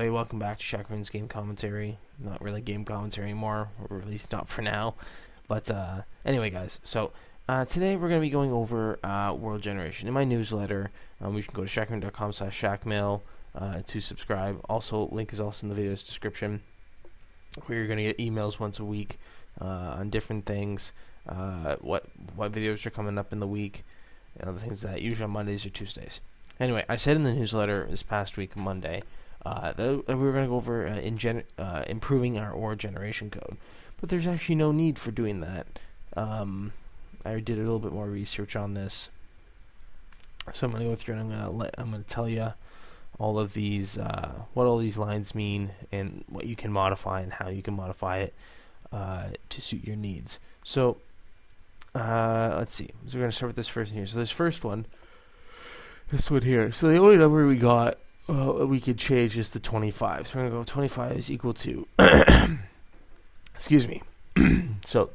everybody. Welcome back to Shackman's Game Commentary. Not really game commentary anymore, or at least not for now. But anyway, guys, so today we're going to be going over World Generation. In my newsletter, you can go to shackman.com/shackmail to subscribe. Also, link is also in the video's description, where you're going to get emails once a week on different things, what videos are coming up in the week, the things that usually on Mondays or Tuesdays. Anyway, I said in the newsletter this past week, Monday, that we were going to go over improving our OR generation code. But there's actually no need for doing that. I did a little bit more research on this. So I'm going to go through and I'm going to tell you all of these, what all these lines mean and what you can modify and how you can modify it to suit your needs. So let's see. So we're going to start with this first one here. So this first one, this one here. So the only number we got we could change is the 25. So we're going to go 25 is equal to, excuse me. So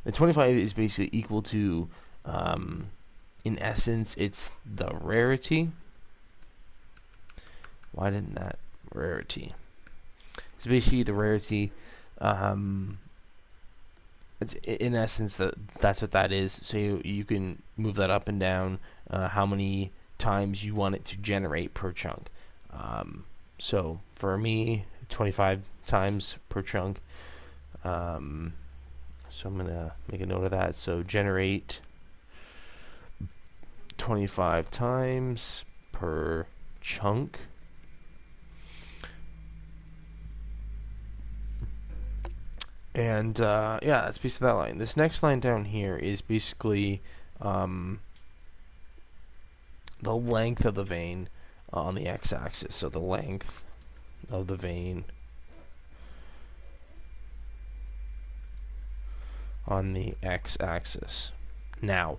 the 25 is basically equal to, in essence, it's the rarity. Why didn't that rarity? It's basically the rarity. It's in essence that's what that is. So you can move that up and down how many times you want it to generate per chunk. So for me, 25 times per chunk. So I'm gonna make a note of that. So generate 25 times per chunk. And yeah, that's basically that line. This next line down here is basically the length of the vein on the x-axis. So the length of the vein on the x-axis. Now,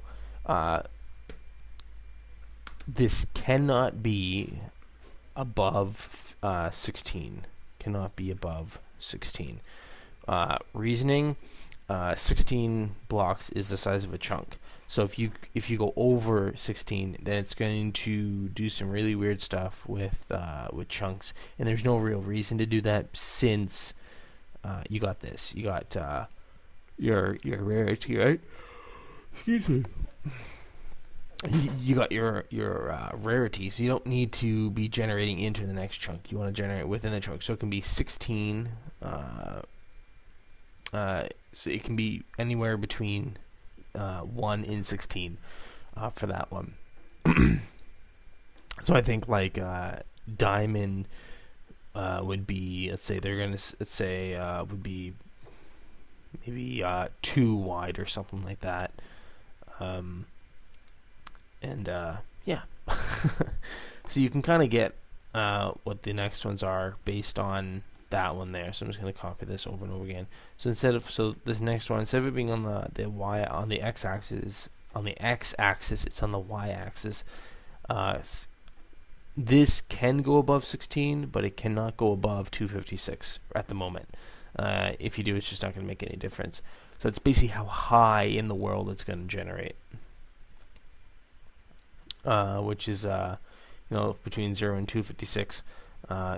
this cannot be above 16. Cannot be above 16. Reasoning, 16 blocks is the size of a chunk. So if you go over 16, then it's going to do some really weird stuff with chunks, and there's no real reason to do that since you got this. You got your rarity, right? Excuse me. You got your rarity, so you don't need to be generating into the next chunk. You want to generate within the chunk, so it can be 16. So it can be anywhere between 1 and 16 for that one. So I think like diamond would be, would be maybe 2 wide or something like that. Yeah. So you can kind of get what the next ones are based on that one there. So I'm just going to copy this over and over again. So this next one, instead of it being on the y on the x-axis, it's on the y-axis. This can go above 16, but it cannot go above 256 at the moment. If you do, it's just not going to make any difference. So it's basically how high in the world it's going to generate, which is between 0 and 256.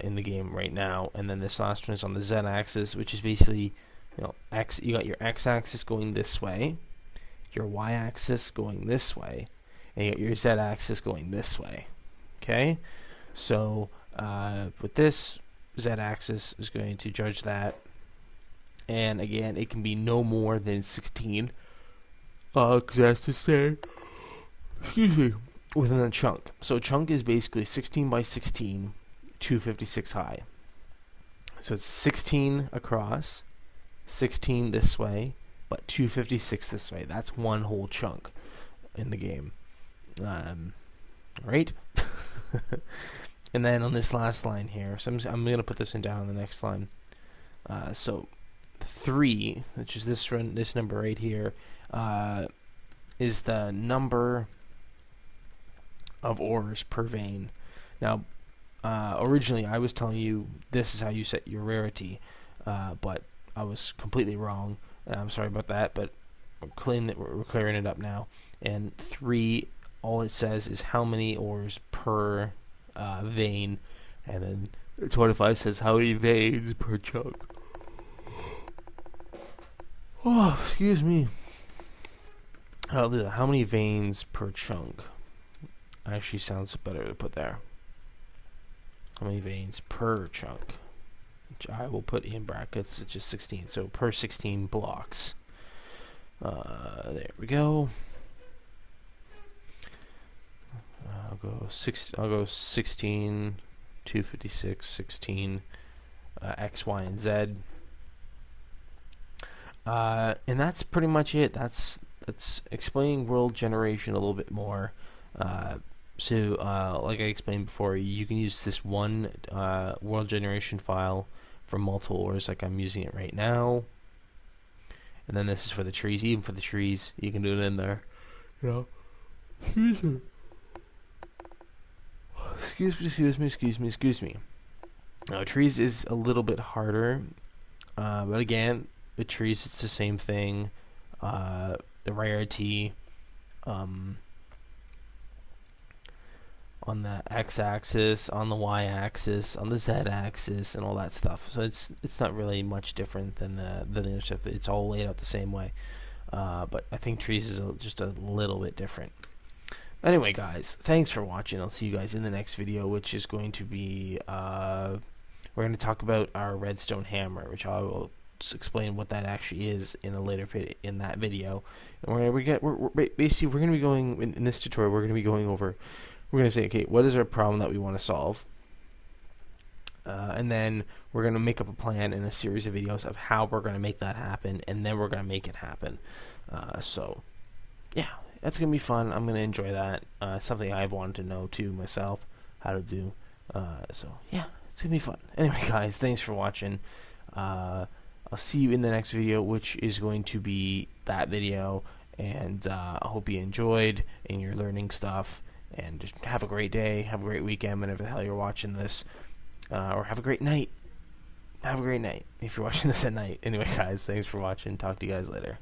In the game right now, and then this last one is on the z-axis, which is basically, x. You got your x-axis going this way, your y-axis going this way, and you got your z-axis going this way. Okay, so with this, z-axis is going to judge that, and again, it can be no more than 16. Because that's to say, excuse me, within a chunk. So a chunk is basically 16 by 16. 256 high. So it's 16 across, 16 this way, but 256 this way. That's one whole chunk in the game. Right? And then on this last line here, so I'm going to put this one down on the next line. So 3, which is this number right here, is the number of ores per vein. Now, originally, I was telling you this is how you set your rarity, but I was completely wrong. I'm sorry about that, but we're clearing it up now. And 3, all it says is how many ores per vein, and then 25 says, how many veins per chunk? Oh, excuse me. I'll do that. How many veins per chunk? Actually sounds better to put there. How many veins per chunk? Which I will put in brackets, it's just 16. So per 16 blocks. There we go. I'll go 16, 256, 16, X, Y, and Z. And that's pretty much it. That's explaining world generation a little bit more. So like I explained before, you can use this one world generation file for multiple ores, like I'm using it right now. And then this is for the trees. Even for the trees, you can do it in there. You know. Excuse me. Now, trees is a little bit harder, but again, with trees, it's the same thing. The rarity, on the x-axis, on the y-axis, on the z-axis, and all that stuff. So it's not really much different than the other stuff. It's all laid out the same way, but I think trees is just a little bit different. Anyway, guys, thanks for watching. I'll see you guys in the next video, which is going to be we're going to talk about our redstone hammer, which I will explain what that actually is in a later in that video. And we're basically going to be going in this tutorial. We're going to be going over. We're going to say, okay, what is our problem that we want to solve? And then we're going to make up a plan in a series of videos of how we're going to make that happen, and then we're going to make it happen. So, yeah, that's going to be fun. I'm going to enjoy that. Something I've wanted to know, too, myself, how to do. So, yeah, it's going to be fun. Anyway, guys, thanks for watching. I'll see you in the next video, which is going to be that video. And I hope you enjoyed and you're learning stuff. And just have a great day, have a great weekend whenever the hell you're watching this. Or have a great night. Have a great night if you're watching this at night. Anyway, guys, thanks for watching. Talk to you guys later.